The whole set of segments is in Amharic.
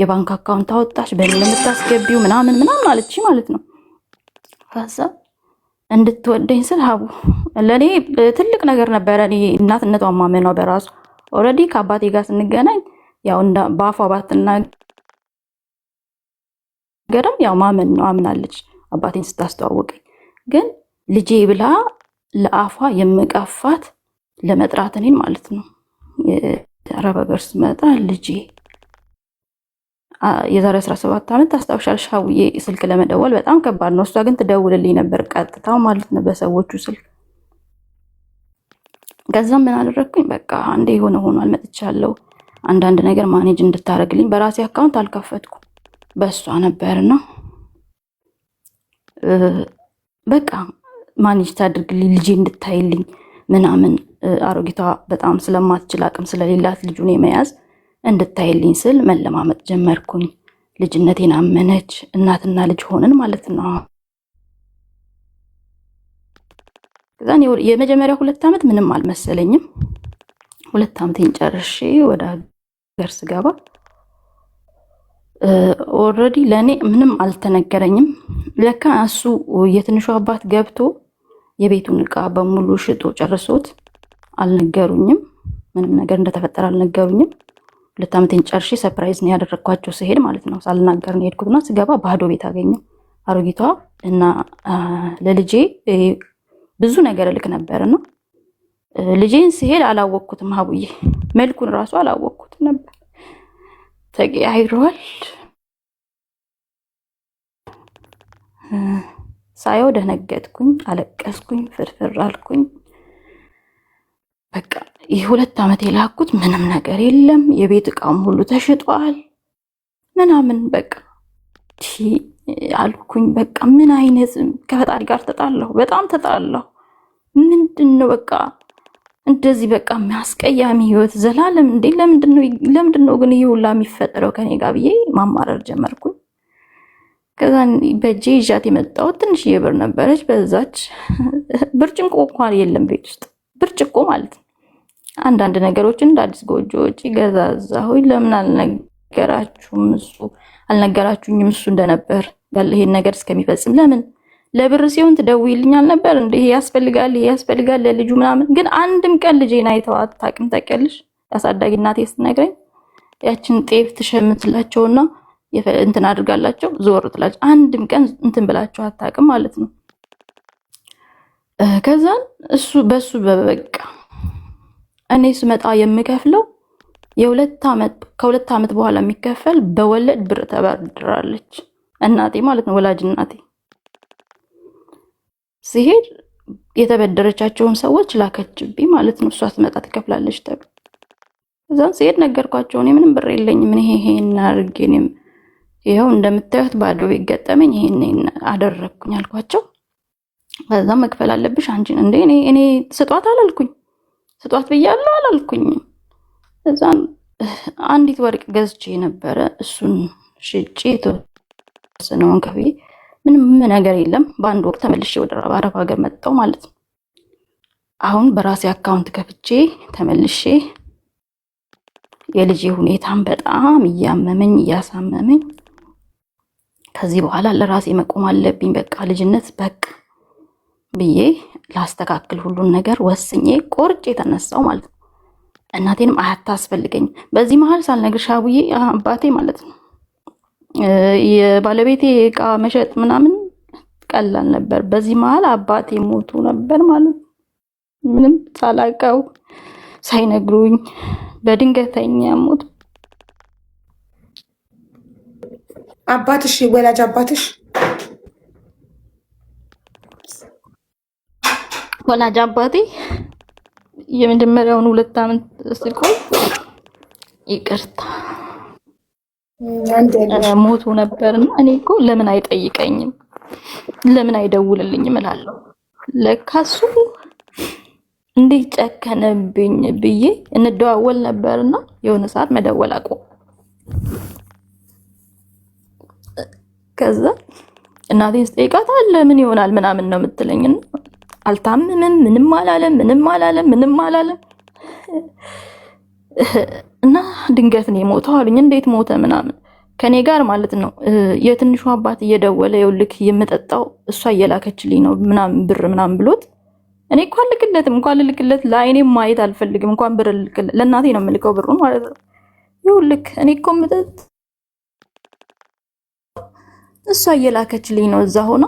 የባንክ አካውንት አወጣሽ በእኔ ለምታስገቢው ምናምን አለች ማለት ነው። ከዛ እንድትወደኝ ስል ሀቡ ለኔ ትልቅ ነገር ነበረ። እኔ እናትነቷን ማመኗ በራሱ ኦልሬዲ ከአባቴ ጋር ስንገናኝ ያው በአፏ ባትናገርም ያው ማመን ነው አምናለች አባቴን ስታስተዋወቀኝ። ግን ልጄ ብላ ለአፏ የምቀፋት ለመጥራት እኔን ማለት ነው። የአረብ ሀገር ስመጣ ልጄ የዛሬ 17 ዓመት ታስታውሻለሽ ሀቡዬ፣ ስልክ ለመደወል በጣም ከባድ ነው። እሷ ግን ትደውልልኝ ነበር ቀጥታው ማለት ነው በሰዎቹ ስልክ። ከዛም ምን አደረግኩኝ፣ በቃ አንዴ የሆነ ሆኗል መጥቻለሁ፣ አንዳንድ ነገር ማኔጅ እንድታደርግልኝ በራሴ አካውንት አልከፈትኩም በእሷ ነበርና በቃ ማኔጅ ታድርግልኝ ልጄ እንድታይልኝ ምናምን። አሮጊቷ በጣም ስለማትችል አቅም ስለሌላት ልጁን የመያዝ እንድታይልኝ ስል መለማመጥ ጀመርኩኝ። ልጅነቴን አመነች፣ እናትና ልጅ ሆንን ማለት ነው። ከዛን የመጀመሪያው 2 ዓመት ምንም አልመሰለኝም። 2 ዓመቴን ጨርሼ ወደ ሀገር ስገባ ኦልሬዲ ለእኔ ምንም አልተነገረኝም። ለካ እሱ የትንሹ አባት ገብቶ የቤቱን እቃ በሙሉ ሽጦ ጨርሶት አልነገሩኝም። ምንም ነገር እንደተፈጠረ አልነገሩኝም። 2 ዓመቴን ጨርሼ ሰርፕራይዝ ነው ያደረግኳቸው ስሄድ ማለት ነው። ሳልናገር ነው የሄድኩትና ስገባ ባዶ ቤት አገኘው። አሮጊቷ እና ለልጄ ብዙ ነገር እልክ ነበርና ልጄን ስሄድ አላወቅኩትም ሀቡዬ፣ መልኩን ራሱ አላወቅኩትም ነበር። ተቀያይሯል። ሳየው ደነገጥኩኝ፣ አለቀስኩኝ፣ ፍርፍር አልኩኝ። በቃ ይህ 2 ዓመት የላኩት ምንም ነገር የለም። የቤት እቃም ሁሉ ተሽጧል ምናምን በቃ አልኩኝ። በቃ ምን አይነት ከፈጣሪ ጋር ተጣላሁ፣ በጣም ተጣላሁ። ምንድነው በቃ እንደዚህ በቃ የሚያስቀያሚ ህይወት ዘላለም እንዴ! ለምንድነው ግን ይሄ ሁላ የሚፈጠረው ከኔ ጋር ብዬ ማማረር ጀመርኩኝ። ከዛ በእጄ ይዣት የመጣሁት ትንሽዬ ብር ነበረች። በዛች ብርጭቆ እንኳን የለም ቤት ውስጥ ብርጭቆ ማለት ነው። አንዳንድ ነገሮችን እንደ አዲስ ጎጆዎች ገዛዛሁኝ። ለምን አልነገራችሁኝም እሱ እንደነበር ያለ ይሄን ነገር እስከሚፈጽም ለምን ለብር ሲሆን ትደውይልኛል ነበር እንዴ? ይሄ ያስፈልጋል ለልጁ ምናምን። ግን አንድም ቀን ልጄን አይተው አታውቅም። ታውቂያለሽ፣ ያሳዳጊ እናቴ ስትነግረኝ ያችን ጤፍ ትሸምትላቸውና እንትን አድርጋላቸው ዞር ትላቸው። አንድም ቀን እንትን ብላቸው አታውቅም ማለት ነው። ከዛን በሱ በበቃ እኔ ስመጣ የምከፍለው ከ2 ዓመት በኋላ የሚከፈል በወለድ ብር ተበድራለች እናቴ ማለት ነው፣ ወላጅ እናቴ። ሲሄድ የተበደረቻቸውን ሰዎች ላከችብኝ ማለት ነው። እሷ ትመጣ ትከፍላለች ተብሎ እዛን ሲሄድ ነገርኳቸው። እኔ ምንም ብር የለኝም፣ ምን ይሄን አድርጌ እኔም ይኸው እንደምታዩት ባዶ ቤት ገጠመኝ፣ ይሄን አደረግኩኝ አልኳቸው። ከዛ መክፈል አለብሽ አንቺን እንዴ? እኔ ስጧት አላልኩኝ፣ ስጧት ብያለሁ አላልኩኝ። እዛን አንዲት ወርቅ ገዝቼ ነበረ፣ እሱን ሽጬ የተወሰነውን ከፍዬ ምንም ነገር የለም። በአንድ ወቅት ተመልሼ ወደ አረብ ሀገር መጣሁ ማለት ነው። አሁን በራሴ አካውንት ከፍቼ ተመልሼ የልጄ ሁኔታን በጣም እያመመኝ እያሳመመኝ፣ ከዚህ በኋላ ለራሴ መቆም አለብኝ፣ በቃ ልጅነት በቃ ብዬ ላስተካክል ሁሉን ነገር ወስኜ ቆርጬ የተነሳው ማለት ነው። እናቴንም አያታስፈልገኝ። በዚህ መሀል ሳልነግርሽ ሀቡዬ አባቴ ማለት ነው የባለቤቴ እቃ መሸጥ ምናምን ቀላል ነበር። በዚህ መሀል አባቴ ሞቱ ነበር ማለት ነው። ምንም ሳላውቀው ሳይነግሩኝ በድንገተኛ ሞት። አባትሽ ወላጅ አባትሽ ወላጅ አባቴ የመጀመሪያውን 2 ዓመት ሲቆይ ይቅርታ ሞቱ ነበርና እኔ እኮ ለምን አይጠይቀኝም ለምን አይደውልልኝም እላለሁ። ለካሱ እንዴት ጨከነብኝ ብዬ እንደዋወል ነበርና የሆነ ሰዓት መደወል አቆም። ከዛ እናቴን ስጠይቃት አለ ምን ይሆናል ምናምን ነው የምትለኝና አልታመመም፣ ምንም አላለም እና ድንገት ነው የሞተው አሉኝ። እንዴት ሞተ ምናምን። ከኔ ጋር ማለት ነው። የትንሹ አባት እየደወለ ይኸውልህ የምጠጣው እሷ እየላከችልኝ ነው ምናምን ብር ምናምን ብሎት እኔ እንኳን ልክለትም እንኳን ልልክለት ለአይኔም ማየት አልፈልግም። እንኳን ብር ልክለት ለእናቴ ነው የምልከው ብሩን ማለት ነው። ይኸውልህ እኔ እኮ የምጠጥ እሷ እየላከችልኝ ነው እዛ ሆና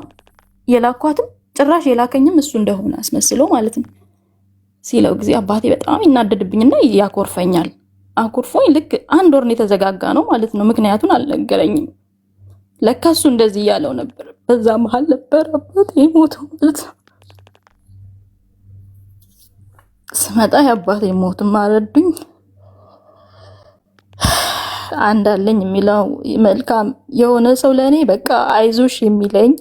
የላኳትም ጭራሽ የላከኝም እሱ እንደሆነ አስመስሎ ማለት ነው ሲለው ጊዜ አባቴ በጣም ይናደድብኝና ያኮርፈኛል። አኩርፎኝ ልክ 1 ወር ነው የተዘጋጋ ነው ማለት ነው። ምክንያቱን አልነገረኝም። ለካ እሱ እንደዚህ እያለው ነበር። በዛ መሀል ነበር አባቴ ሞተው ማለት ነው። ስመጣ የአባቴ ሞትም አረዱኝ። አንድ አለኝ የሚለው መልካም የሆነ ሰው ለእኔ በቃ አይዞሽ የሚለኝ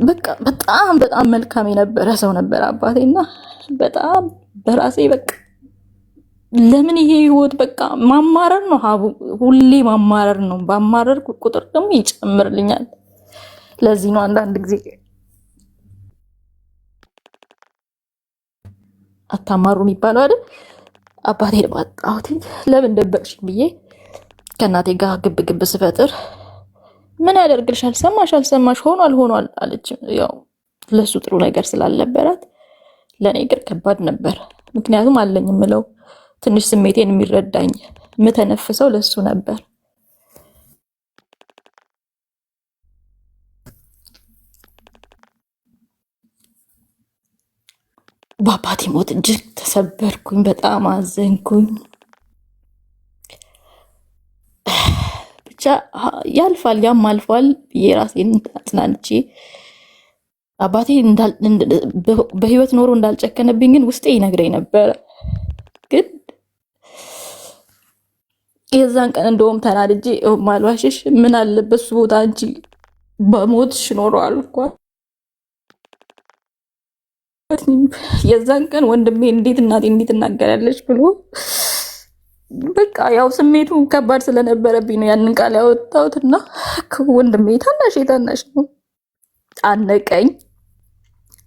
በቃ በጣም በጣም መልካም የነበረ ሰው ነበር አባቴና በጣም በራሴ በቃ ለምን ይሄ ህይወት በቃ ማማረር ነው ሀቡ፣ ሁሌ ማማረር ነው። ባማረር ቁጥር ደግሞ ይጨምርልኛል። ለዚህ ነው አንዳንድ ጊዜ አታማሩ የሚባለው አይደል? አባቴ ባጣሁት ለምን ደበቅሽኝ ብዬ ከእናቴ ጋር ግብ ግብ ስፈጥር ምን ያደርግልሻል፣ ሰማሽ አልሰማሽ ሆኗል አለች። ያው ለሱ ጥሩ ነገር ስላልነበራት ለኔ ግን ከባድ ነበር። ምክንያቱም አለኝ የምለው ትንሽ ስሜቴን የሚረዳኝ የምተነፍሰው ለሱ ነበር። በአባቴ ሞት እጅግ ተሰበርኩኝ፣ በጣም አዘንኩኝ። ብቻ ያልፋል፣ ያም አልፏል ብዬ ራሴን አጽናንቼ አባቴ በህይወት ኖሮ እንዳልጨከነብኝ ግን ውስጤ ይነግረኝ ነበረ። ግን የዛን ቀን እንደውም ተናድጄ ማልዋሽሽ ምን አለበት እሱ ቦታ አንቺ በሞትሽ ኖሮ አልኳት። የዛን ቀን ወንድሜ እንዴት እናቴ እንዴት እናገራለች ብሎ በቃ ያው ስሜቱ ከባድ ስለነበረብኝ ነው ያንን ቃል ያወጣሁትና ወንድሜ ታናሽ ነው አነቀኝ።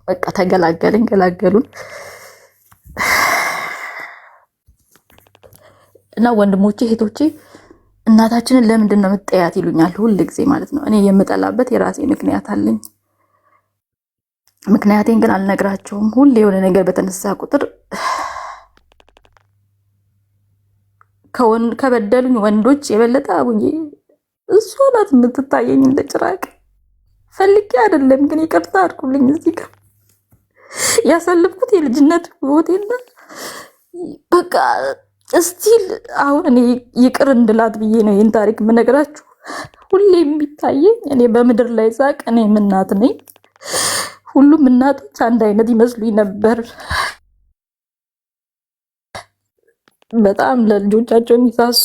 በቃ ገላገሉን እና ወንድሞቼ እህቶቼ እናታችንን ለምንድን ነው የምትጠያት ይሉኛል ሁል ጊዜ ማለት ነው። እኔ የምጠላበት የራሴ ምክንያት አለኝ። ምክንያቴን ግን አልነግራቸውም። ሁሌ የሆነ ነገር በተነሳ ቁጥር ከበደሉኝ ወንዶች የበለጠ አቡዬ እሷ ናት የምትታየኝ እንደ ጭራቅ። ፈልጌ አይደለም ግን ይቅርታ አድርጉልኝ። እዚህ ጋር ያሳለፍኩት የልጅነት ህይወቴና በቃ እስቲል አሁን እኔ ይቅር እንድላት ብዬ ነው ይህን ታሪክ የምነግራችሁ። ሁሌ የሚታየኝ እኔ በምድር ላይ ሳቅ እኔም እናት ነኝ። ሁሉም እናቶች አንድ አይነት ይመስሉኝ ነበር፣ በጣም ለልጆቻቸው የሚሳሱ።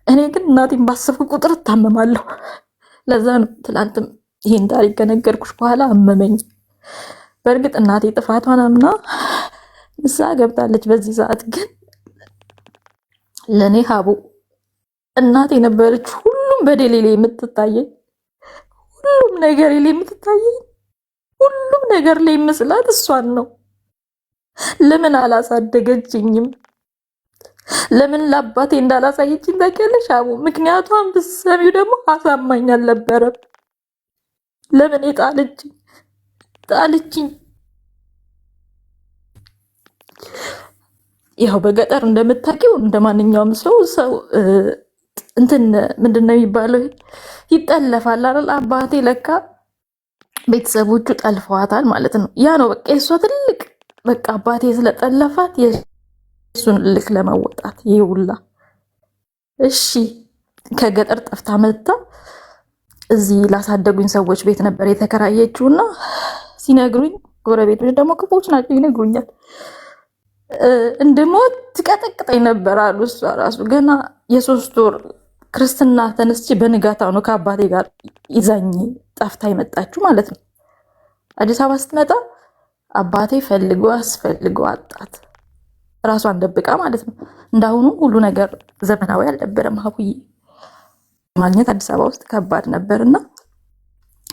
እኔ ግን እናቴን ባሰብኩ ቁጥር እታመማለሁ። ለዛ ነው ትላንትም ይህን ታሪክ ከነገርኩሽ በኋላ አመመኝ። በእርግጥ እናቴ ጥፋቷን አምና ንስሐ ገብታለች። በዚህ ሰዓት ግን ለእኔ ሀቡ እናቴ ነበረች ሁሉም በደሌ ላይ የምትታየኝ፣ ሁሉም ነገር ላይ የምትታየኝ፣ ሁሉም ነገር ላይ የምስላት እሷን ነው። ለምን አላሳደገችኝም? ለምን ለአባቴ እንዳላሳየችኝ ታውቂያለሽ ሀቡ? ምክንያቷን ብትሰሚው ደግሞ አሳማኝ አልነበረም። ለምን ጣለችኝ? ያው በገጠር እንደምታውቂው እንደማንኛውም ሰው እንትን ምንድነው የሚባለው ይጠለፋል አይደል? አባቴ ለካ ቤተሰቦቹ ጠልፈዋታል ማለት ነው። ያ ነው በቃ የሷ ትልቅ በቃ አባቴ ስለጠለፋት የሱን ልክ ለመወጣት ይውላ። እሺ ከገጠር ጠፍታ መጣ እዚህ ላሳደጉኝ ሰዎች ቤት ነበር የተከራየችውና ሲነግሩኝ ጎረቤቶች ደግሞ ክፎች ናቸው ይነግሩኛል። እንድሞት ትቀጠቅጠኝ ነበር አሉ። እሷ ራሱ ገና የ3 ወር ክርስትና ተነስቼ በንጋታው ነው ከአባቴ ጋር ይዛኝ ጠፍታ የመጣችሁ ማለት ነው። አዲስ አበባ ስትመጣ አባቴ ፈልጎ አስፈልጎ አጣት፣ ራሷን ደብቃ ማለት ነው። እንዳሁኑ ሁሉ ነገር ዘመናዊ አልነበረም። ሀቡዬ ማግኘት አዲስ አበባ ውስጥ ከባድ ነበርና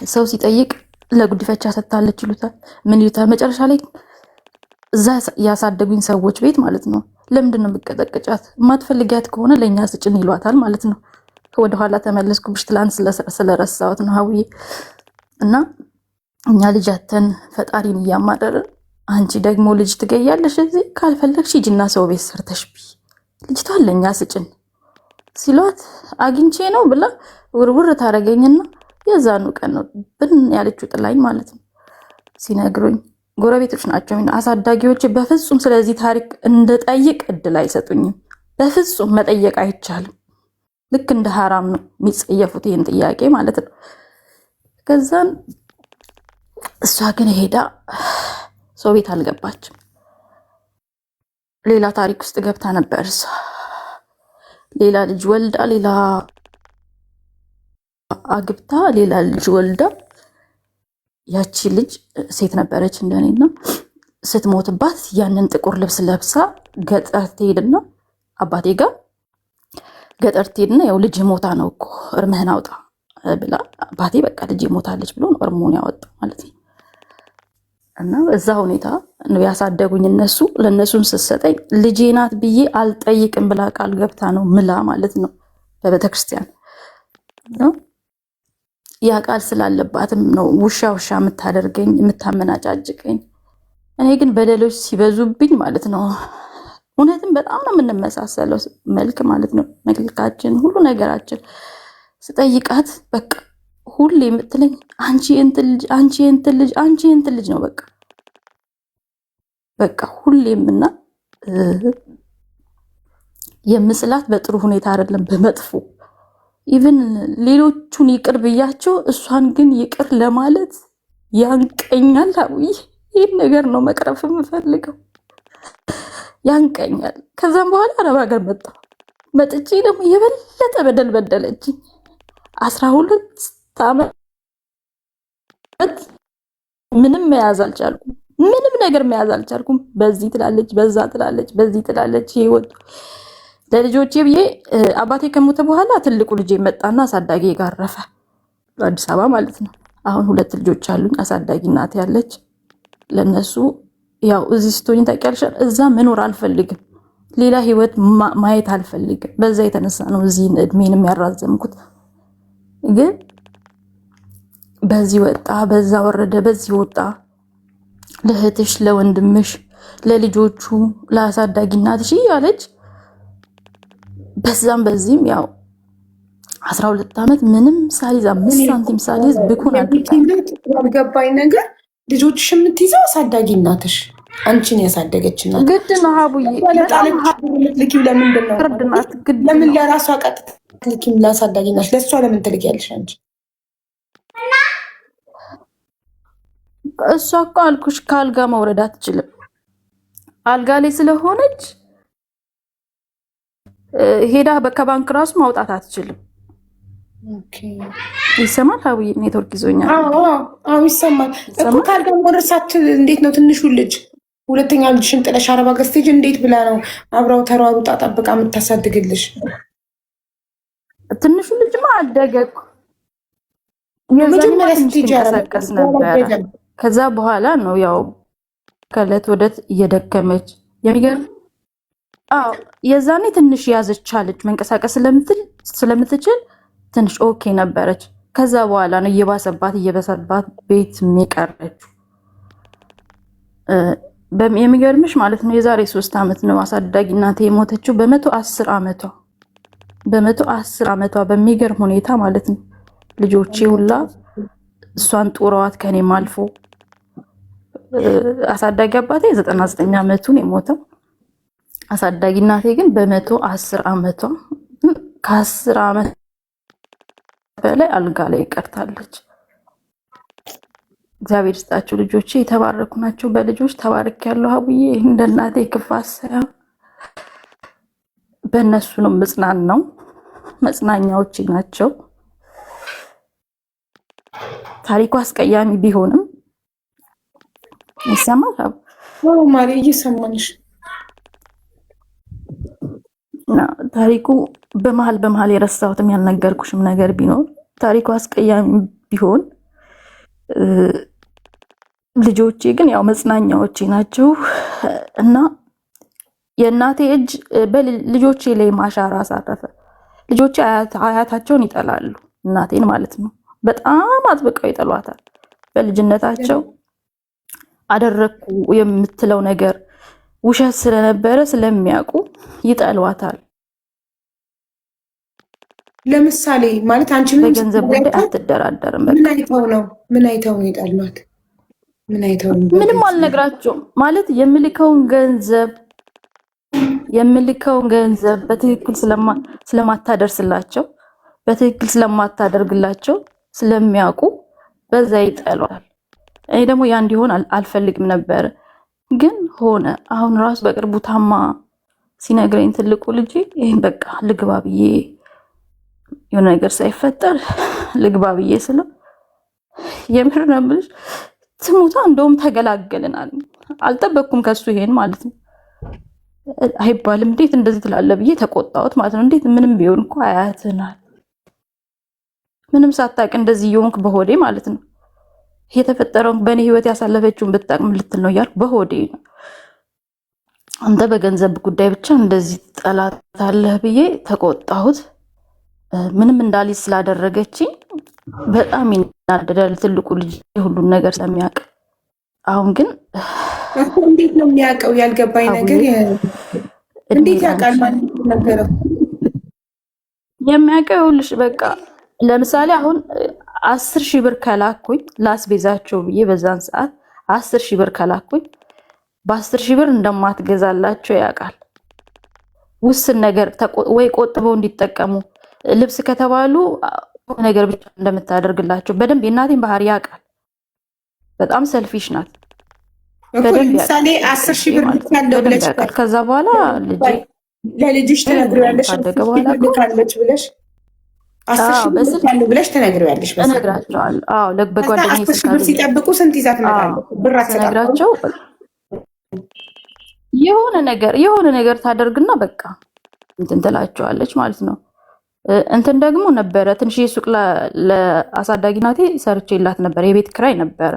ሰው ሲጠይቅ ለጉዲፈቻ ሰጥታለች ይሉታል። ምን ይሉታል? መጨረሻ ላይ እዛ ያሳደጉኝ ሰዎች ቤት ማለት ነው ለምንድን ነው የምትቀጠቅጫት? የማትፈልጊያት ከሆነ ለእኛ ስጭን ይሏታል ማለት ነው። ወደኋላ ተመለስኩብሽ፣ ትላንት ስለረሳሁት ነው ሀውዬ። እና እኛ ልጃተን ፈጣሪን እያማረርን አንቺ ደግሞ ልጅ ትገያለሽ እዚህ። ካልፈለግሽ ሂጂና ሰው ቤት ሰርተሽ ቢ ልጅቷን ለእኛ ስጭን ሲሏት አግኝቼ ነው ብላ ውርውር ታደርገኝና የዛኑ ቀን ነው ብን ያለችው ጥላኝ ማለት ነው። ሲነግሩኝ ጎረቤቶች ናቸው አሳዳጊዎች። በፍጹም ስለዚህ ታሪክ እንደጠይቅ እድል አይሰጡኝም። በፍጹም መጠየቅ አይቻልም። ልክ እንደ ሀራም ነው የሚጸየፉት ይህን ጥያቄ ማለት ነው። ከዛን እሷ ግን ሄዳ ሰው ቤት አልገባችም። ሌላ ታሪክ ውስጥ ገብታ ነበር እሷ። ሌላ ልጅ ወልዳ፣ ሌላ አግብታ፣ ሌላ ልጅ ወልዳ፣ ያቺ ልጅ ሴት ነበረች እንደኔና ስትሞትባት ያንን ጥቁር ልብስ ለብሳ ገጠር ትሄድና አባቴ ጋር ገጠር ትሄድና ያው ልጅ ሞታ ነው እኮ እርምህን አውጣ ብላ አባቴ በቃ ልጅ ሞታለች ብሎ ነው እርሙን ያወጣው ማለት ነው። እና በዛ ሁኔታ ነው ያሳደጉኝ እነሱ። ለእነሱም ስትሰጠኝ ልጄ ናት ብዬ አልጠይቅም ብላ ቃል ገብታ ነው ምላ ማለት ነው በቤተክርስቲያን። ያ ቃል ስላለባትም ነው ውሻ ውሻ የምታደርገኝ የምታመናጫጭቀኝ። እኔ ግን በደሎች ሲበዙብኝ ማለት ነው እውነትም በጣም ነው የምንመሳሰለው መልክ ማለት ነው መልካችን፣ ሁሉ ነገራችን። ስጠይቃት በቃ ሁሌ የምትለኝ አንቺ እንትን ልጅ፣ አንቺ እንትን ልጅ፣ አንቺ እንትን ልጅ ነው በቃ ሁሌም። እና የምስላት በጥሩ ሁኔታ አይደለም በመጥፎ ኢቭን ሌሎቹን ይቅር ብያቸው እሷን ግን ይቅር ለማለት ያንቀኛል። አውይ ይህን ነገር ነው መቅረፍ የምፈልገው፣ ያንቀኛል። ከዛም በኋላ አረብ ሀገር መጥቼ ደግሞ የበለጠ በደል በደለችኝ። 12 ዓመት ምንም መያዝ አልቻልኩም። ምንም ነገር መያዝ አልቻልኩም። በዚህ ትላለች፣ በዛ ትላለች፣ በዚህ ትላለች። ህይወት ለልጆቼ ብዬ አባቴ ከሞተ በኋላ ትልቁ ልጄ መጣና አሳዳጊ ጋር አረፈ፣ በአዲስ አበባ ማለት ነው። አሁን 2 ልጆች አሉኝ። አሳዳጊ እናት ያለች ለነሱ ያው እዚህ ስትሆኝ ታውቂያለሽ፣ እዛ መኖር አልፈልግም፣ ሌላ ህይወት ማየት አልፈልግም። በዛ የተነሳ ነው እዚህ እድሜንም ያራዘምኩት። ግን በዚህ ወጣ፣ በዛ ወረደ፣ በዚህ ወጣ። ለእህትሽ፣ ለወንድምሽ፣ ለልጆቹ፣ ለአሳዳጊ እናትሽ እያለች በዛም በዚህም ያው 12 ዓመት ምንም ሳሊዝ 5 ሳንቲም ሳሊዝ ብኩን ያልገባኝ ነገር ልጆችሽ የምትይዘው አሳዳጊ እናትሽ አንቺን ያሳደገች እናት ግድ ነው። ሀቡዬ ልኪው ለምንድን ነው? ለምን ለራሷ ቀጥታ ልኪም ለአሳዳጊ እናትሽ ለእሷ ለምን ትልኪያለሽ አንቺ? እሷ እኮ አልኩሽ ከአልጋ መውረድ አትችልም። አልጋ ላይ ስለሆነች ሄዳ ከባንክ ራሱ ማውጣት አትችልም። ይሰማል? ሀቡዬ ኔትወርክ ይዞኛል። አዎ ይሰማል እኮ። ከአልጋ መውረድ ሳትችል እንዴት ነው ትንሹ ልጅ ሁለተኛ ልጅሽን ጥለሽ አረብ ሀገር ስትሄጂ እንዴት ብላ ነው አብራው ተሯሩጣ ጠብቃ የምታሳድግልሽ? ትንሹ ልጅማ አደገ እኮ መጀመሪያ ስትሄጂ ተንቀሳቀስ ነበረ። ከዛ በኋላ ነው ያው ከዕለት ወደት እየደከመች የሚገርም። አዎ የዛኔ ትንሽ ያዘቻለች መንቀሳቀስ ስለምትችል ትንሽ ኦኬ ነበረች። ከዛ በኋላ ነው እየበሰባት ቤት የሚቀረችው። የሚገርምሽ ማለት ነው የዛሬ 3 ዓመት ነው አሳዳጊ እናቴ የሞተችው በ110 ዓመቷ በ110 ዓመቷ በሚገርም ሁኔታ ማለት ነው። ልጆቼ ሁላ እሷን ጦረዋት ከኔም አልፎ። አሳዳጊ አባቴ 99 ዓመቱን የሞተው፣ አሳዳጊ እናቴ ግን በ110 ዓመቷ ከ10 ዓመት በላይ አልጋ ላይ ቀርታለች። እግዚአብሔር ይስጣችሁ ልጆቼ፣ የተባረኩ ናቸው። በልጆች ተባረክ ያለው ሀቡዬ። እንደ እናቴ ክፋት ሳይሆን በእነሱ ነው መጽናናው። መጽናኛዎቼ ናቸው። ታሪኩ አስቀያሚ ቢሆንም ይሰማል። ማሪ እየሰማንሽ ታሪኩ በመሀል የረሳሁትም ያልነገርኩሽም ነገር ቢኖር ታሪኩ አስቀያሚ ቢሆን ልጆቼ ግን ያው መጽናኛዎቼ ናቸው እና የእናቴ እጅ በልጆቼ ላይ ማሻራ አሳረፈ። ልጆቼ አያታቸውን ይጠላሉ፣ እናቴን ማለት ነው። በጣም አጥብቀው ይጠሏታል። በልጅነታቸው አደረግኩ የምትለው ነገር ውሸት ስለነበረ ስለሚያውቁ ይጠሏታል። ለምሳሌ ማለት አንቺ በገንዘብ ጉዳይ አትደራደርም። ምን አይተው ነው የጠሏት? ምንም አልነግራቸውም ማለት የምልከውን ገንዘብ በትክክል ስለማታደርስላቸው በትክክል ስለማታደርግላቸው ስለሚያውቁ በዛ ይጠሏል። እኔ ደግሞ ያ እንዲሆን አልፈልግም ነበር፣ ግን ሆነ። አሁን ራሱ በቅርቡ ታማ ሲነግረኝ ትልቁ ልጅ ይሄን በቃ ልግባ ብዬ የሆነ ነገር ሳይፈጠር ልግባ ብዬ ስለው የምር ነው የምልሽ ትሙታ እንደውም ተገላገልናል። አልጠበቅኩም ከሱ ይሄን ማለት ነው። አይባልም እንዴት እንደዚህ ትላለህ ብዬ ተቆጣሁት ማለት ነው። እንዴት ምንም ቢሆን እኮ አያትህ ናት። ምንም ሳታውቅ እንደዚህ የሆንክ በሆዴ ማለት ነው። የተፈጠረውን በእኔ ህይወት ያሳለፈችውን ብታቅም ልትል ነው እያልኩ በሆዴ ነው። አንተ በገንዘብ ጉዳይ ብቻ እንደዚህ ጠላት አለህ ብዬ ተቆጣሁት። ምንም እንዳልይዝ ስላደረገችኝ በጣም ይናደዳል ትልቁ ልጅ ሁሉን ነገር ስለሚያውቅ። አሁን ግን እንዴት ነው የሚያውቀው? ያልገባኝ ነገር እንዴት ያውቃል ማለት ነገረው? የሚያውቀው ይኸውልሽ በቃ ለምሳሌ አሁን 10,000 ብር ከላኩኝ ላስቤዛቸው ብዬ በዛን ሰዓት 10,000 ብር ከላኩኝ በ10,000 ብር እንደማትገዛላቸው ያውቃል። ውስን ነገር ወይ ቆጥበው እንዲጠቀሙ ልብስ ከተባሉ ነገር ብቻ እንደምታደርግላቸው በደንብ የእናቴን ባህሪ ያውቃል። በጣም ሰልፊሽ ናት። ለምሳሌ 10,000 ብር ያለው ብለሽ ከዛ በኋላ ለልጅሽ ትነግሪያለሽ ካለች ብለሽ 10,000 ብር ያለው ብለሽ ትነግሪያለሽ። እነግራቸዋለሁ። አዎ በጓደኛዬ 10,000 ብር ሲጠብቁ ስንት ይዛ ትመጣለች? ብር አትነግራቸው የሆነ ነገር ታደርግና በቃ እንትን ትላቸዋለች ማለት ነው። እንትን ደግሞ ነበረ ትንሽ ሱቅ ለአሳዳጊ ናቴ ሰርቼላት ነበር። የቤት ክራይ ነበረ።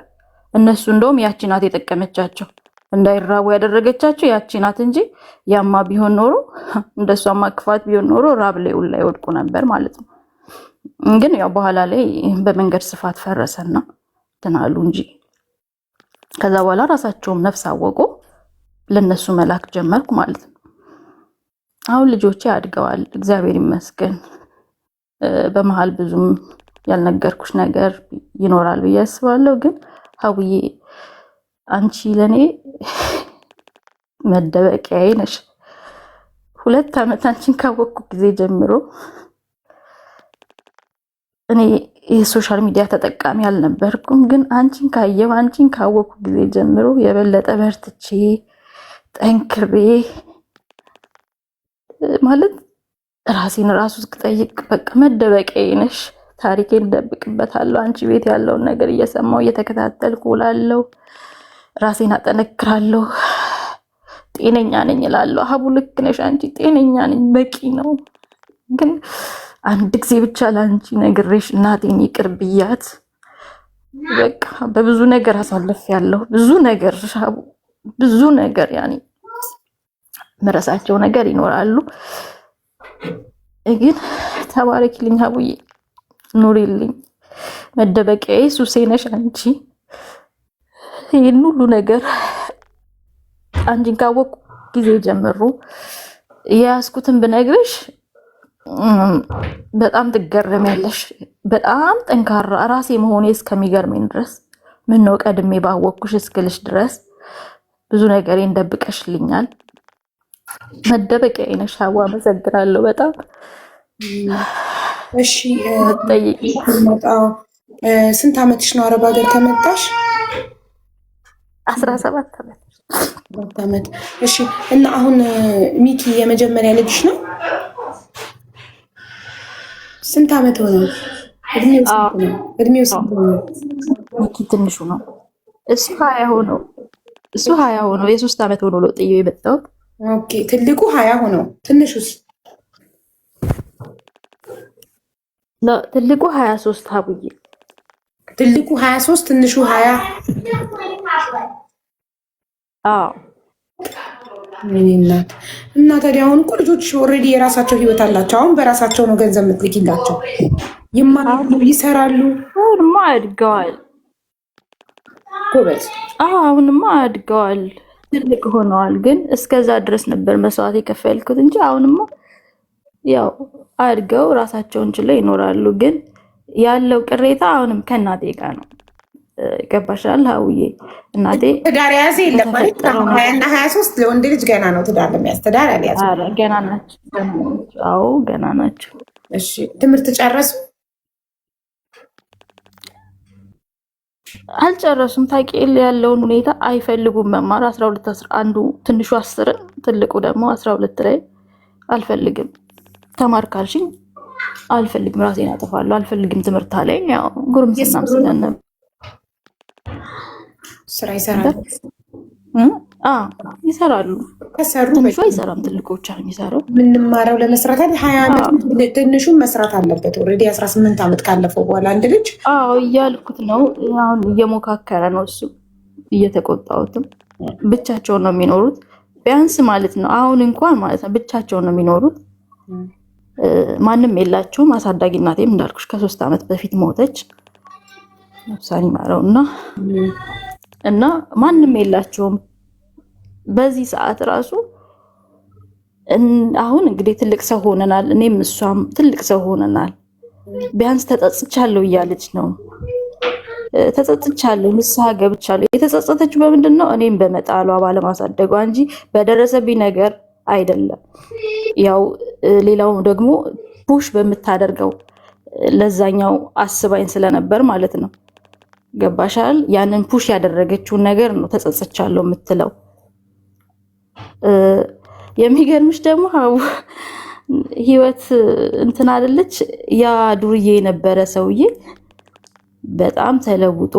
እነሱ እንደውም ያቺ ናት የጠቀመቻቸው፣ እንዳይራቡ ያደረገቻቸው ያቺ ናት እንጂ ያማ ቢሆን ኖሮ እንደሷማ ክፋት ቢሆን ኖሮ ራብ ላይ ወድቁ ነበር ማለት ነው። ግን ያው በኋላ ላይ በመንገድ ስፋት ፈረሰና ትናሉ እንጂ ከዛ በኋላ ራሳቸውም ነፍስ አወቁ። ለነሱ መላክ ጀመርኩ ማለት ነው። አሁን ልጆቼ አድገዋል፣ እግዚአብሔር ይመስገን። በመሀል ብዙም ያልነገርኩሽ ነገር ይኖራል ብዬ አስባለሁ። ግን ሀውዬ አንቺ ለኔ መደበቂያዬ ነሽ። 2 ዓመት አንቺን ካወቅኩ ጊዜ ጀምሮ እኔ የሶሻል ሚዲያ ተጠቃሚ አልነበርኩም። ግን አንቺን ካወቅኩ ጊዜ ጀምሮ የበለጠ በርትቼ ጠንክሬ ማለት ራሴን ራሱ እስክጠይቅ በቃ መደበቂያዬ ነሽ። ታሪኬን እደብቅበታለሁ። አንቺ ቤት ያለውን ነገር እየሰማሁ እየተከታተልኩ እውላለሁ። ራሴን አጠነክራለሁ። ጤነኛ ነኝ እላለሁ። ሀቡ ልክ ነሽ አንቺ፣ ጤነኛ ነኝ፣ በቂ ነው። ግን አንድ ጊዜ ብቻ ለአንቺ ነግሬሽ እናቴን ይቅር ብያት በቃ በብዙ ነገር አሳልፌያለሁ። ብዙ ነገር ሀቡ፣ ብዙ ነገር ያኔ መረሳቸው ነገር ይኖራሉ። ግን ተባረኪልኝ ሀቡዬ፣ ኑሪልኝ፣ መደበቂያዬ፣ ሱሴ ነሽ አንቺ። ይህን ሁሉ ነገር አንቺን ካወቅኩ ጊዜ ጀምሮ የያዝኩትን ብነግርሽ በጣም ትገረሚያለሽ። በጣም ጠንካራ ራሴ መሆኔ እስከሚገርመኝ ድረስ ምነው ቀድሜ ባወቅኩሽ እስክልሽ ድረስ ብዙ ነገሬን ደብቀሽልኛል። መደበቂያዬ ነሽ ሀቡ፣ አመሰግናለሁ በጣም። እሺ ስንት ዓመትሽ ነው አረብ ሀገር ከመጣሽ? 17 ዓመት። እሺ እና አሁን ሚኪ የመጀመሪያ ልጅሽ ነው? ስንት ዓመት ሆነው? እድሜው ስንት ነው? ሚኪ ትንሹ ነው። እሱ 20 ሆነው የ3 ዓመት ሆኖ ነው ጥዬው የመጣሁት። ኦኬ ትልቁ 20 ሆነው፣ ትንሹስ? ትልቁ 23 ሀቡዬ። ትልቁ 23 ትንሹ 20። አዎ እናት እና ታዲያ አሁን እኮ ልጆች ኦልሬዲ የራሳቸው ህይወት አላቸው። አሁን በራሳቸው ነው ገንዘብ የምትልኪላቸው። ይማራሉ፣ ይሰራሉ። አሁንማ አድገዋል ጎበዝ። አሁንማ አድገዋል፣ ትልቅ ሆነዋል። ግን እስከዛ ድረስ ነበር መስዋዕት የከፈልኩት እንጂ አሁንማ ያው አድገው ራሳቸውን ችለው ይኖራሉ። ግን ያለው ቅሬታ አሁንም ከእናቴ ጋር ነው። ገባሻል ሀውዬ? እናቴ ትዳር ያዘ የለም ማለት 20 እና 23 ለወንድ ልጅ ገና ነው ትዳር ለመያዝ። ትዳር አልያዙ ገና ናቸው። አዎ ገና ናቸው። እሺ ትምህርት ጨረሱ? አልጨረሱም። ታውቂያለሽ ያለውን ሁኔታ አይፈልጉም መማር። 12 አንዱ ትንሹ 10 ትልቁ ደግሞ 12 ላይ አልፈልግም ተማር ካልሽኝ አልፈልግም፣ ራሴን አጠፋለሁ፣ አልፈልግም ትምህርት አለኝ። ያው ጉርምስናም ስለነበር ስራ ይሰራሉ። ይሰራሉ። ከሰሩ ትንሹ አይሰራም፣ ትልቁ ብቻ ነው የሚሰራው። የምንማረው ለመስራት አይደል? 20 ዓመት ትንሹን መስራት አለበት። ኦልሬዲ 18 ዓመት ካለፈው በኋላ አንድ ልጅ እያልኩት ነው። አሁን እየሞካከረ ነው እሱ። እየተቆጣሁትም ብቻቸውን ነው የሚኖሩት ቢያንስ ማለት ነው። አሁን እንኳን ማለት ነው ብቻቸውን ነው የሚኖሩት። ማንም የላቸውም። አሳዳጊ እናቴም እንዳልኩሽ ከ3 ዓመት በፊት ሞተች። ነፍሷን ይማረው እና ማንም የላቸውም በዚህ ሰዓት ራሱ። አሁን እንግዲህ ትልቅ ሰው ሆነናል፣ እኔም እሷም ትልቅ ሰው ሆነናል። ቢያንስ ተጸጽቻለሁ እያለች ነው። ተጸጽቻለሁ፣ ንስሐ ገብቻለሁ። የተጸጸተችው በምንድን ነው? እኔም በመጣሏ ባለማሳደጓ እንጂ በደረሰብኝ ነገር አይደለም። ያው ሌላው ደግሞ ፑሽ በምታደርገው ለዛኛው አስባኝ ስለነበር ማለት ነው። ገባሻል? ያንን ፑሽ ያደረገችውን ነገር ነው ተጸጽቻለሁ የምትለው። የሚገርምሽ ደግሞ ህይወት እንትን አይደለች። ያ ዱርዬ የነበረ ሰውዬ በጣም ተለውጦ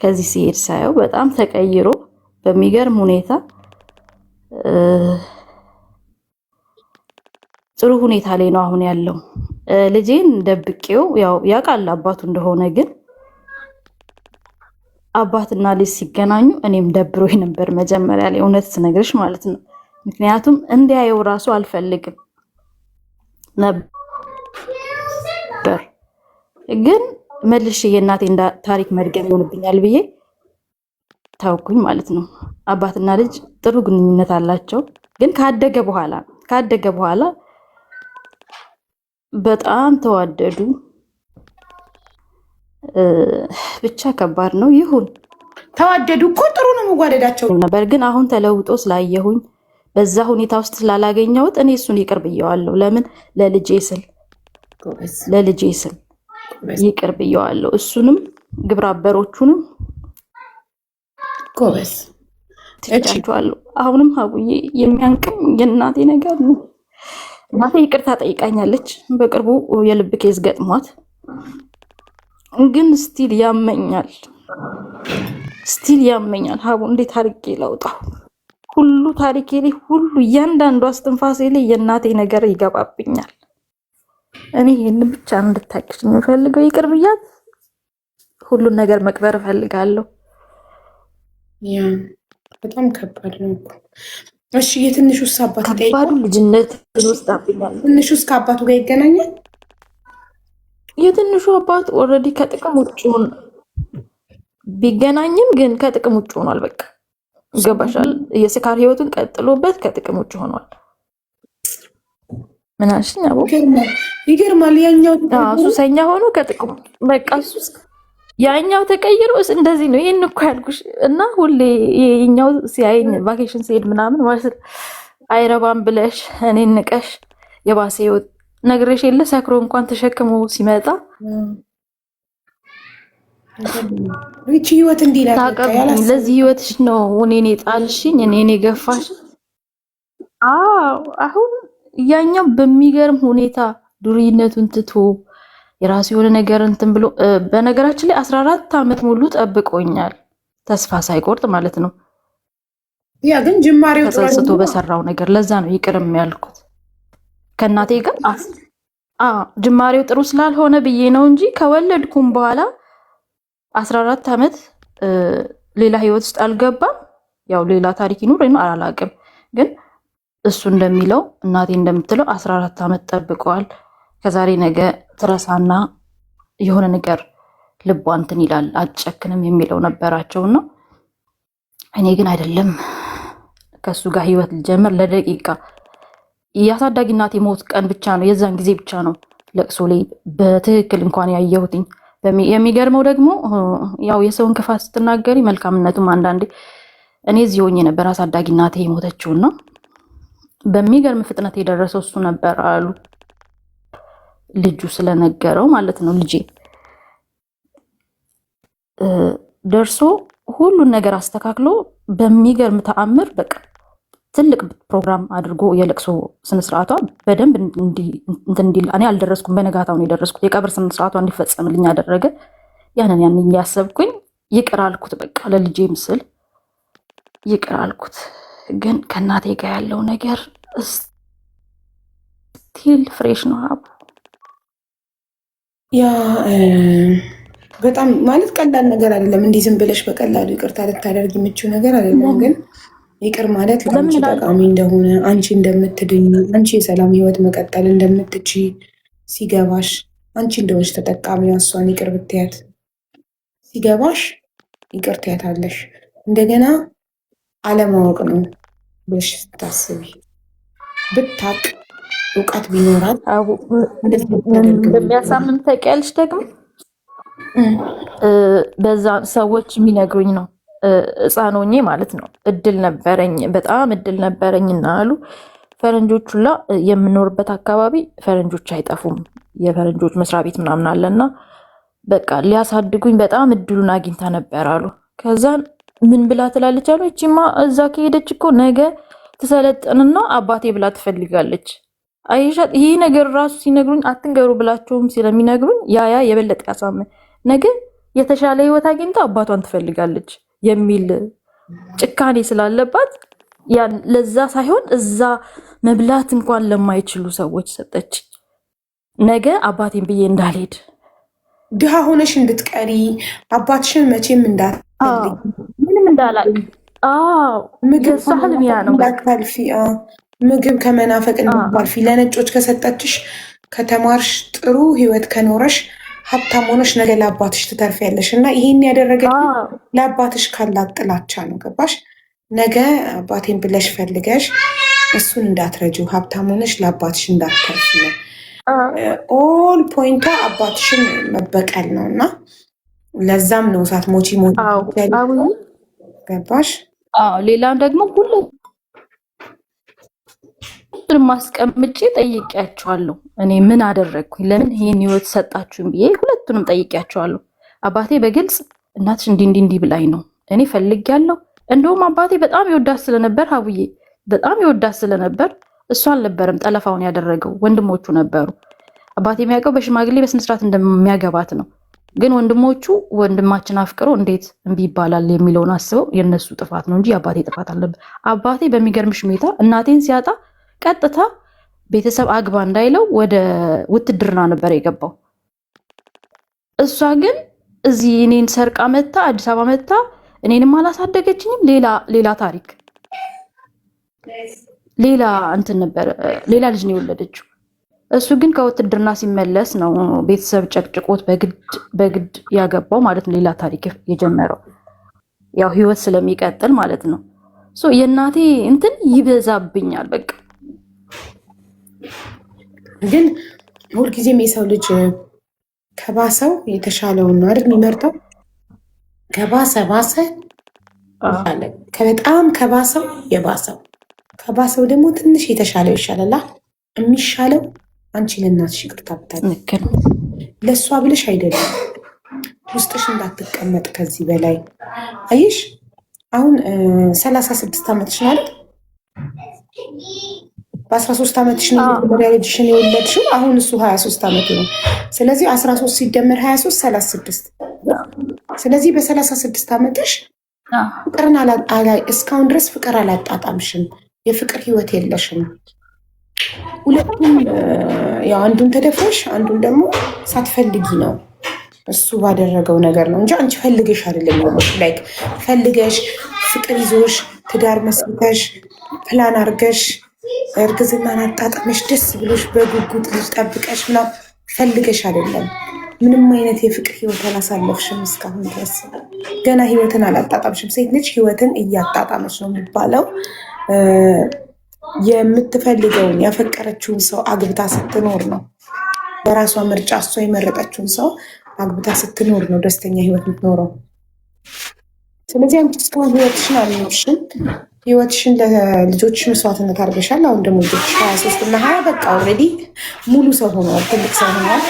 ከዚህ ሲሄድ ሳየው በጣም ተቀይሮ በሚገርም ሁኔታ ጥሩ ሁኔታ ላይ ነው አሁን ያለው። ልጄን ደብቄው ያው ያውቃል አባቱ እንደሆነ፣ ግን አባትና ልጅ ሲገናኙ እኔም ደብሮኝ ነበር መጀመሪያ ላይ እውነት ስነግርሽ ማለት ነው። ምክንያቱም እንዲያየው ራሱ አልፈልግም ነበር፣ ግን መልሼ የእናቴ ታሪክ መድገም ይሆንብኛል ብዬ ታውኩኝ ማለት ነው። አባትና ልጅ ጥሩ ግንኙነት አላቸው፣ ግን ካደገ በኋላ በጣም ተዋደዱ። ብቻ ከባድ ነው። ይሁን ተዋደዱ እኮ ጥሩ ነው መዋደዳቸው ነበር፣ ግን አሁን ተለውጦ ስላየሁኝ በዛ ሁኔታ ውስጥ ስላላገኘሁት እኔ እሱን ይቅር ብየዋለሁ። ለምን? ለልጄ ስል ይቅር ብየዋለሁ። እሱንም ግብረ አበሮቹንም ጎበዝ ትቻቸዋለሁ። አሁንም ሀቡዬ የሚያንቅም የእናቴ ነገር ነው። እናቴ ይቅርታ ጠይቃኛለች በቅርቡ የልብ ኬዝ ገጥሟት፣ ግን ስቲል ያመኛል ሀቡ። እንዴት አድርጌ ላውጣው? ሁሉ ታሪኬ ላይ ሁሉ እያንዳንዱ አስትንፋሴ ላይ የእናቴ ነገር ይገባብኛል። እኔ ይህን ብቻ እንድታቅሽ የምፈልገው ይቅር ብያት ሁሉን ነገር መቅበር እፈልጋለሁ። በጣም ከባድ ነው። እሺ የትንሹስ አባት ከባዱ ልጅነት ወስዳብኛል። ትንሹስ ከአባቱ ጋር ይገናኛል? የትንሹ አባት ኦልሬዲ ከጥቅም ውጭ ቢገናኝም ግን ከጥቅም ውጭ ሆኗል። በቃ ገባሻል? የስካር ህይወቱን ቀጥሎበት ከጥቅም ውጭ ሆኗል። ምን አልሽኝ? አቦ ይገርማል። ያኛው ሱሰኛ ሆኖ ከጥቅም በቃ ሱስ ያኛው ተቀይሮ እንደዚህ ነው። ይሄን እኮ ያልኩሽ እና ሁሌ የኛው ሲያይኝ ቫኬሽን ሲሄድ ምናምን ማለት አይረባም ብለሽ እኔን ንቀሽ የባሰ ህይወት ነግሬሽ የለ ሰክሮ እንኳን ተሸክሞ ሲመጣ እቺ ህይወት እንዲህ ነው። ለዚህ ህይወትሽ ነው እኔን የጣልሽኝ፣ እኔን የገፋሽ። አሁን ያኛው በሚገርም ሁኔታ ዱርይነቱን ትቶ የራሱ የሆነ ነገር እንትን ብሎ በነገራችን ላይ 14 ዓመት ሙሉ ጠብቆኛል፣ ተስፋ ሳይቆርጥ ማለት ነው። ያ ግን ጅማሬው ተጸጽቶ በሰራው ነገር ለዛ ነው ይቅርም ያልኩት ከእናቴ ጋር። ጅማሬው ጥሩ ስላልሆነ ብዬ ነው እንጂ ከወለድኩም በኋላ 14 ዓመት ሌላ ህይወት ውስጥ አልገባም። ያው ሌላ ታሪክ ይኑር ነው አላላቅም፣ ግን እሱ እንደሚለው እናቴ እንደምትለው 14 ዓመት ጠብቀዋል። ከዛሬ ነገ ትረሳና የሆነ ነገር ልቧ እንትን ይላል አትጨክንም የሚለው ነበራቸውና እኔ ግን አይደለም ከሱ ጋር ህይወት ልጀምር ለደቂቃ የአሳዳጊ እናቴ ሞት ቀን ብቻ ነው የዛን ጊዜ ብቻ ነው ለቅሶ ላይ በትክክል እንኳን ያየሁትኝ። የሚገርመው ደግሞ ያው የሰውን ክፋት ስትናገሪ መልካምነቱም አንዳንዴ እኔ እዚህ ሆኜ ነበር አሳዳጊ እናቴ የሞተችውና በሚገርም ፍጥነት የደረሰው እሱ ነበር አሉ ልጁ ስለነገረው ማለት ነው። ልጄ ደርሶ ሁሉን ነገር አስተካክሎ በሚገርም ተአምር በቃ ትልቅ ፕሮግራም አድርጎ የለቅሶ ስነስርዓቷ በደንብ እንዲል እኔ አልደረስኩም። በነጋታው ነው የደረስኩት። የቀብር ስነስርዓቷ እንዲፈጸምልኝ ያደረገ ያንን እያሰብኩኝ ይቅር አልኩት። በቃ ለልጄ ምስል ይቅር አልኩት። ግን ከእናቴ ጋር ያለው ነገር ስቲል ፍሬሽ ነው። ያ በጣም ማለት ቀላል ነገር አይደለም። እንዲህ ዝም ብለሽ በቀላሉ ይቅርታ ልታደርግ የምችው ነገር አይደለም። ግን ይቅር ማለት ለአንቺ ጠቃሚ እንደሆነ አንቺ እንደምትድኝ አንቺ የሰላም ህይወት መቀጠል እንደምትች ሲገባሽ አንቺ እንደሆነች ተጠቃሚ እሷን ይቅር ብትያት ሲገባሽ ይቅር ትያታለሽ። እንደገና አለማወቅ ነው ብለሽ ስታስቢ ብታቅ እውቀት ቢኖራት እንደሚያሳምን ታውቂያለሽ። ደግሞ በዛ ሰዎች የሚነግሩኝ ነው ሕፃን ሆኜ ማለት ነው እድል ነበረኝ፣ በጣም እድል ነበረኝና አሉ ፈረንጆቹላ የምኖርበት አካባቢ ፈረንጆች አይጠፉም፣ የፈረንጆች መስሪያ ቤት ምናምን አለና በቃ ሊያሳድጉኝ በጣም እድሉን አግኝታ ነበር አሉ። ከዛን ምን ብላ ትላለች አሉ እቺማ እዛ ከሄደች እኮ ነገ ትሰለጥንና አባቴ ብላ ትፈልጋለች። አይሻት ይሄ ነገር ራሱ ሲነግሩኝ አትንገሩ ብላቸውም ስለሚነግሩኝ ያ የበለጠ ያሳምን ነገ የተሻለ ህይወት አግኝታ አባቷን ትፈልጋለች የሚል ጭካኔ ስላለባት ያን ለዛ ሳይሆን እዛ መብላት እንኳን ለማይችሉ ሰዎች ሰጠች። ነገ አባቴን ብዬ እንዳልሄድ ድሃ ሆነሽ እንድትቀሪ አባትሽን መቼም እንዳትፈልጊ ምንም እንዳላቅ ምግብ እንዳታልፊ ምግብ ከመናፈቅ እንዳታልፊ ለነጮች ከሰጠችሽ ከተማርሽ ጥሩ ህይወት ከኖረሽ ሀብታም ሆነሽ ነገ ለአባትሽ ትተርፊያለሽ። እና ይሄን ያደረገች ለአባትሽ ካላት ጥላቻ ነው። ገባሽ? ነገ አባቴን ብለሽ ፈልገሽ እሱን እንዳትረጂው ሀብታም ሆነሽ ለአባትሽ እንዳትተርፊ ነው። ኦል ፖይንቷ አባትሽን መበቀል ነው። እና ለዛም ነው እሳት ሞቺ ገባሽ? ሌላም ደግሞ ሁሉም ማስቀምጬ ጠይቄያቸዋለሁ። እኔ ምን አደረግኩኝ? ለምን ይሄን ህይወት ሰጣችሁኝ ብዬ ሁለቱንም ጠይቄያቸዋለሁ። አባቴ በግልጽ እናትሽ እንዲህ ብላኝ ነው እኔ ፈልጌያለሁ። እንደውም አባቴ በጣም ይወዳት ስለነበር ሀቡዬ በጣም ይወዳት ስለነበር እሱ አልነበረም ጠለፋውን ያደረገው፣ ወንድሞቹ ነበሩ። አባቴ የሚያውቀው በሽማግሌ በስነስርዓት እንደሚያገባት ነው። ግን ወንድሞቹ ወንድማችን አፍቅሮ እንዴት እምቢ ይባላል የሚለውን አስበው የነሱ ጥፋት ነው እንጂ አባቴ ጥፋት አለበት። አባቴ በሚገርምሽ ሁኔታ እናቴን ሲያጣ ቀጥታ ቤተሰብ አግባ እንዳይለው ወደ ውትድርና ነበር የገባው። እሷ ግን እዚህ እኔን ሰርቃ መታ አዲስ አበባ መታ እኔንም አላሳደገችኝም። ሌላ ታሪክ ሌላ እንትን ነበር፣ ሌላ ልጅ ነው የወለደችው። እሱ ግን ከውትድርና ሲመለስ ነው ቤተሰብ ጨቅጭቆት በግድ ያገባው ማለት ነው። ሌላ ታሪክ የጀመረው ያው ህይወት ስለሚቀጥል ማለት ነው። የእናቴ እንትን ይበዛብኛል በቃ። ግን ሁልጊዜም የሰው ልጅ ከባሰው የተሻለውን ነው አይደል የሚመርጠው። ከባሰ ባሰ በጣም ከባሰው የባሰው ከባሰው ደግሞ ትንሽ የተሻለው ይሻላል። የሚሻለው አንቺ ለእናትሽ ይቅርታ ብታደርጊ ለእሷ ብለሽ አይደለም፣ ውስጥሽ እንዳትቀመጥ ከዚህ በላይ አይሽ። አሁን 36 ዓመትሽ ነው አይደል? በ13 ዓመትሽ ነው የመጀመሪያ ልጅሽን የወለድሽው። አሁን እሱ 23 ዓመቱ ነው። ስለዚህ 13 ሲደመር 23 36። ስለዚህ በ36 ዓመትሽ ፍቅርን እስካሁን ድረስ ፍቅር አላጣጣምሽም። የፍቅር ህይወት የለሽም። ሁለቱም ያው አንዱን ተደፍረሽ አንዱን ደግሞ ሳትፈልጊ ነው እሱ ባደረገው ነገር ነው እንጂ አንቺ ፈልገሽ አይደለም። ላይክ ፈልገሽ ፍቅር ይዞሽ ትዳር መስርተሽ ፕላን አድርገሽ እርግዝናን አጣጥመሽ ደስ ብሎሽ በጉጉት ልጅ ጠብቀሽ ምናምን ፈልገሽ አይደለም። ምንም አይነት የፍቅር ህይወት አላሳለፍሽም እስካሁን ድረስ። ገና ህይወትን አላጣጣምሽም። ሴት ልጅ ህይወትን እያጣጣመች ነው የሚባለው። የምትፈልገውን ያፈቀረችውን ሰው አግብታ ስትኖር ነው። በራሷ ምርጫ እሷ የመረጠችውን ሰው አግብታ ስትኖር ነው ደስተኛ ህይወት የምትኖረው። ስለዚህ አንቺ እስካሁን ህይወትሽን አልኖርሽም። ህይወትሽን ለልጆችሽ መስዋዕትነት አድርገሻል። አሁን ደግሞ ልጆች 23 እና 20 በቃ ኦልሬዲ ሙሉ ሰው ሆነዋል፣ ትልቅ ሰው ሆነዋል።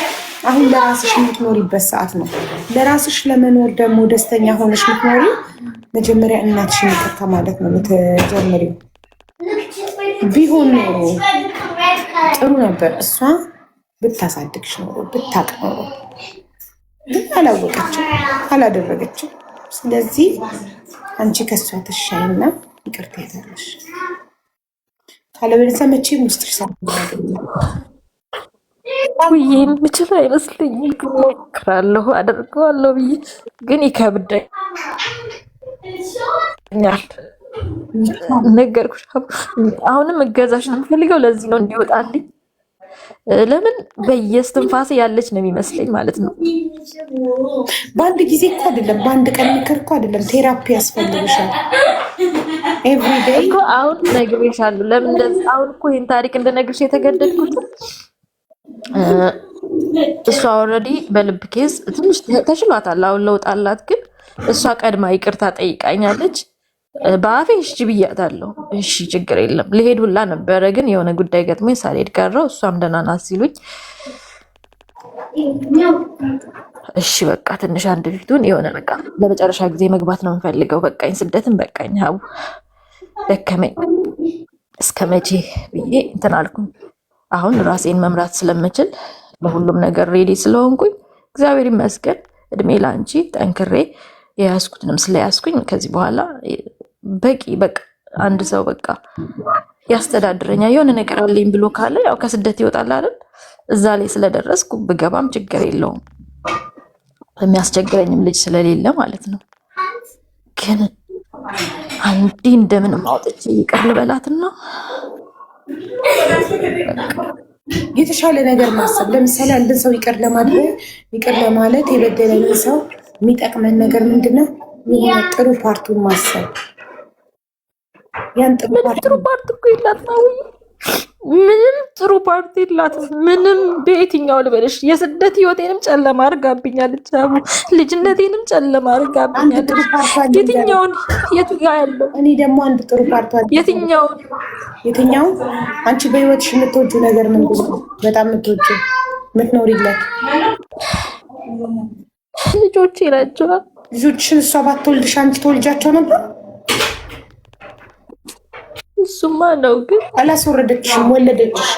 አሁን ለራስሽ የምትኖሪበት ሰዓት ነው። ለራስሽ ለመኖር ደግሞ ደስተኛ ሆነሽ የምትኖሪ መጀመሪያ እናትሽን ይቅርታ ማለት ነው የምትጀምሪው። ቢሆን ኖሮ ጥሩ ነበር። እሷ ብታሳድግሽ ኖሮ ብታቅ ኖሮ፣ ግን አላወቀችም፣ አላደረገችም። ስለዚህ አንቺ ከእሷ ተሻይና ይቅርታ ይታለሽ። ካለበለዚያ መቼም ውስጥሽ ሰ ብዬ የምችል አይመስለኝም። እሞክራለሁ አደርገዋለሁ ብዬ ግን ይከብደኛል። ነገርኩሽ። አሁንም እገዛሽ ነው የምፈልገው። ለዚህ ነው እንዲወጣልኝ። ለምን በየስትንፋሴ ያለች ነው የሚመስለኝ ማለት ነው። በአንድ ጊዜ እኮ አይደለም፣ በአንድ ቀን ምክር እኮ አይደለም። ቴራፒ ያስፈልግሻል። ኤቭሪዴይ እኮ አሁን ነግሬሻለሁ። ለምን እንደዚህ አሁን እኮ ይህን ታሪክ እንደነግርሽ የተገደድኩት እሷ ኦልሬዲ በልብ ኬዝ ትንሽ ተሽሏታል። አሁን ለውጥ አላት። ግን እሷ ቀድማ ይቅርታ ጠይቃኛለች። በአፌ እሺ ብያታለሁ። እሺ ችግር የለም ልሄድ ሁላ ነበረ፣ ግን የሆነ ጉዳይ ገጥሞኝ ሳልሄድ ቀረው። እሷም ደህና ናት ሲሉኝ እሺ በቃ ትንሽ አንድ ፊቱን የሆነ በቃ ለመጨረሻ ጊዜ መግባት ነው የምፈልገው። በቃኝ፣ ስደትን በቃኝ፣ ሀቡ ደከመኝ፣ እስከ መቼ ብዬ እንትን አልኩኝ። አሁን ራሴን መምራት ስለምችል ለሁሉም ነገር ሬዲ ስለሆንኩኝ እግዚአብሔር ይመስገን። እድሜ ላንቺ ጠንክሬ የያዝኩትንም ስለያዝኩኝ ከዚህ በኋላ በቂ በቃ አንድ ሰው በቃ ያስተዳድረኛል የሆነ ነገር አለኝ ብሎ ካለ ያው ከስደት ይወጣል አይደል? እዛ ላይ ስለደረስኩ ብገባም ችግር የለውም፣ የሚያስቸግረኝም ልጅ ስለሌለ ማለት ነው። ግን አንዴ እንደምንም አውጥቼ ይቅር ልበላትና የተሻለ ነገር ማሰብ። ለምሳሌ አንድን ሰው ይቅር ለማድረግ ይቅር ለማለት የበደለንን ሰው የሚጠቅመን ነገር ምንድነው? የሆነ ጥሩ ፓርቱን ማሰብ። ያን ጥሩ ፓርት እኮ የላትም፣ ምንም ጥሩ ፓርቲ የላትም። ምንም በየትኛው ልበልሽ፣ የስደት ህይወቴንም ጨለማ አድርጋብኛለች። አቡ ልጅነቴንም ጨለማ አድርጋብኛለች። የትኛውን የቱ ጋር ያለው? እኔ ደግሞ አንድ ጥሩ ፓርቷ የትኛው አንቺ በህይወትሽ የምትወጁ ነገር ምንድን ነው? በጣም የምትወጁ የምትኖሪለት ልጆቼ ናቸው። ልጆችሽን እሷ ባትወልድሽ አንቺ ተወልጃቸው ነበር? እሱማ ነው፣ ግን አላስወረደችሽም፣ ወለደችሽ።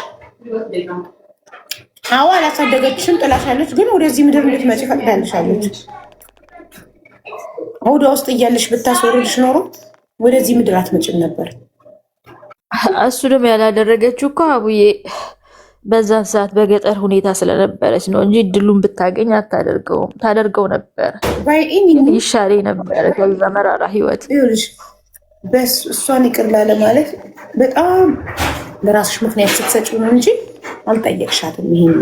አዎ አላሳደገችሽም፣ ጥላሻለች። ግን ወደዚህ ምድር እንድትመጪ ፈቅዳልሻለች። ሆዷ ውስጥ እያለሽ ብታስወርድሽ ኖሮ ወደዚህ ምድር አትመጭም ነበር። እሱ ደግሞ ያላደረገችው እኮ አቡዬ በዛን ሰዓት በገጠር ሁኔታ ስለነበረች ነው እንጂ እድሉን ብታገኝ አታደርገውም። ታደርገው ነበር፣ ይሻሌ ነበረ ከዛ መራራ ህይወት። እሷን ይቅር ላለ ማለት በጣም ለራስሽ ምክንያት ስትሰጪው ነው እንጂ አልጠየቅሻትም። ይሄን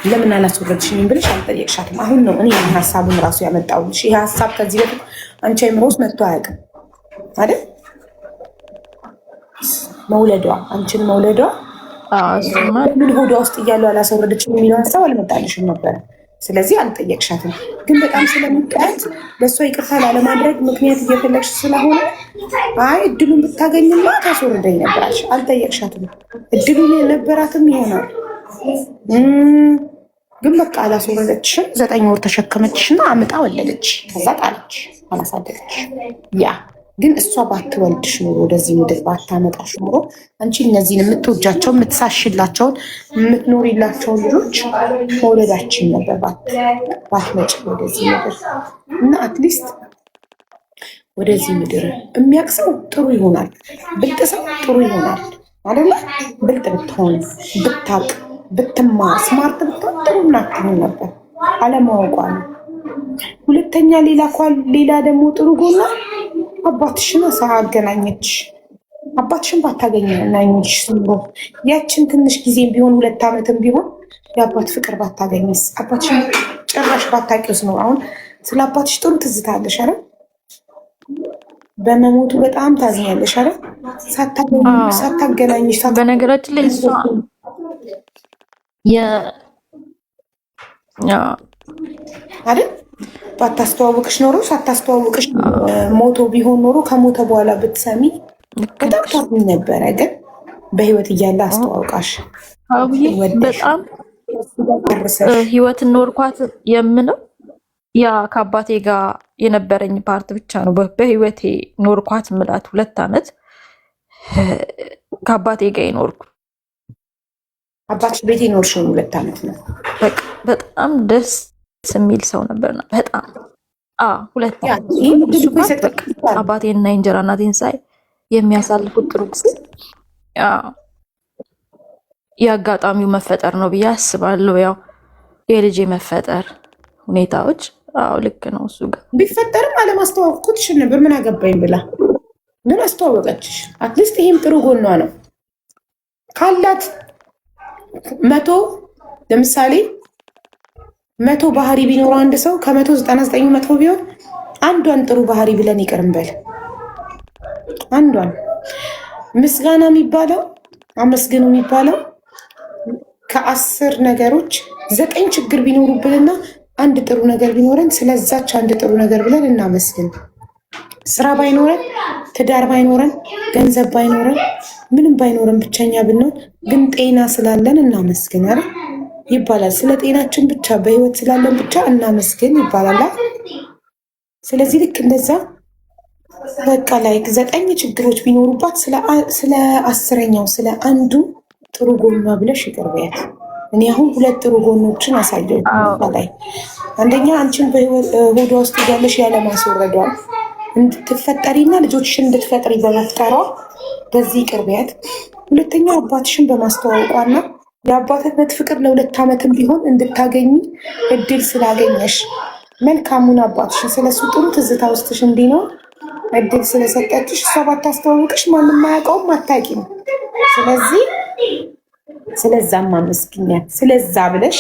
ለምን አላስወረድሽኝም ብለሽ አልጠየቅሻትም። አሁን ነው እኔ ሀሳቡን ራሱ ያመጣሁልሽ። ይሄ ሀሳብ ከዚህ በፊት አንቺ አይምሮ ውስጥ መጥቶ አያውቅም አይደል? መውለዷ አንቺን መውለዷ ምን ሆዷ ውስጥ እያሉ አላስወረደችም የሚለው ሀሳብ አልመጣልሽም ነበረ። ስለዚህ አልጠየቅሻትም። ግን በጣም ስለምትቀያት ለእሷ ይቅርታ ላለማድረግ ምክንያት እየፈለግሽ ስለሆነ አይ እድሉን ብታገኝማ ታስወርደኝ ነበራች። አልጠየቅሻትም። እድሉን የነበራትም ይሆናል፣ ግን በቃ አላስወረደችሽም። 9 ወር ተሸከመችሽና አምጣ ወለደች። ከዛ ጣለች፣ አላሳደገች። ያ ግን እሷ ባትወልድሽ ኖሮ ወደዚህ ምድር ባታመጣሽ ኖሮ አንቺ እነዚህን የምትወጃቸው የምትሳሽላቸውን የምትኖሪላቸውን ልጆች መውለዳችን ነበር ባትመጭ ወደዚህ ምድር። እና አትሊስት ወደዚህ ምድር የሚያውቅ ሰው ጥሩ ይሆናል፣ ብልጥ ሰው ጥሩ ይሆናል አይደለ? ብልጥ ብትሆን ብታውቅ ብትማር ስማርት ብትሆን ጥሩ እናት ትሆን ነበር። አለማወቋ ነው ሁለተኛ ሌላ ደግሞ ጥሩ ጎና አባትሽን አገናኘች። አባትሽን ባታገናኝሽ ኖሮ ያችን ትንሽ ጊዜም ቢሆን 2 ዓመትም ቢሆን የአባት ፍቅር ባታገኝስ፣ አባትሽን ጭራሽ ባታውቂውስ ነው። አሁን ስለ አባትሽ ጥሩ ትዝታ አለሽ አይደል? በመሞቱ በጣም ታዝኛለሽ አይደል? ሳታገናኝሽ በነገራችን ላይ እሷ አይደል ባታስተዋውቅሽ ኖሮ ሳታስተዋውቅሽ ሞቶ ቢሆን ኖሮ ከሞተ በኋላ ብትሰሚ በጣም ታዝኝ ነበረ። ግን በህይወት እያለ አስተዋውቃሽ በጣም ህይወትን ኖርኳት የምለው ያ ከአባቴ ጋር የነበረኝ ፓርት ብቻ ነው። በህይወቴ ኖርኳት ምላት 2 ዓመት ከአባቴ ጋር ይኖርኩ። አባትሽ ቤት የኖርሽው 2 ዓመት ነው። በጣም ደስ የሚል ሰው ነበርና በጣም 2 ዓመት አባቴንና የእንጀራ እናቴን ሳይ የሚያሳልፉት ጥሩ ጊዜ የአጋጣሚው መፈጠር ነው ብዬ አስባለሁ። ያው የልጄ መፈጠር ሁኔታዎች ልክ ነው። እሱ ጋር ቢፈጠርም አለማስተዋወቅ ትችል ነበር። ምን አገባኝ ብላ ግን አስተዋወቀችሽ። አትሊስት ይሄም ጥሩ ጎኗ ነው። ካላት 100 ለምሳሌ 100 ባህሪ ቢኖረው አንድ ሰው ከ199 መጥፎ ቢሆን አንዷን ጥሩ ባህሪ ብለን ይቅርንበል። አንዷን ምስጋና የሚባለው አመስግኑ የሚባለው ከ10 ነገሮች 9 ችግር ቢኖሩብንና አንድ ጥሩ ነገር ቢኖረን ስለዛች አንድ ጥሩ ነገር ብለን እናመስግን። ስራ ባይኖረን፣ ትዳር ባይኖረን፣ ገንዘብ ባይኖረን፣ ምንም ባይኖረን ብቸኛ ብንሆን ግን ጤና ስላለን እናመስግን አይደል ይባላል። ስለ ጤናችን ብቻ በህይወት ስላለን ብቻ እናመስግን ይባላል። ስለዚህ ልክ እንደዛ በቃ ላይ 9 ችግሮች ቢኖሩባት ስለ 10ኛው ስለ አንዱ ጥሩ ጎኗ ብለሽ ይቅር በያት። እኔ አሁን 2 ጥሩ ጎኖችን አሳየው ላይ አንደኛ አንቺን በሆዷ ውስጥ ያለሽ ያለማስወረዷል እንድትፈጠሪና ልጆችሽን እንድትፈጥሪ በመፍጠሯ በዚህ ይቅር በያት። ሁለተኛ አባትሽን በማስተዋወቋና የአባትነት ፍቅር ለ2 ዓመትም ቢሆን እንድታገኝ እድል ስላገኘሽ መልካሙን አባትሽን ስለሱ ጥሩ ትዝታ ውስጥሽ እንዲኖር እድል ስለሰጠችሽ እሷ ባታስተዋውቅሽ ማንም አያውቀውም፣ አታውቂም። ስለዚህ ስለዛም አመስግኛት ስለዛ ብለሽ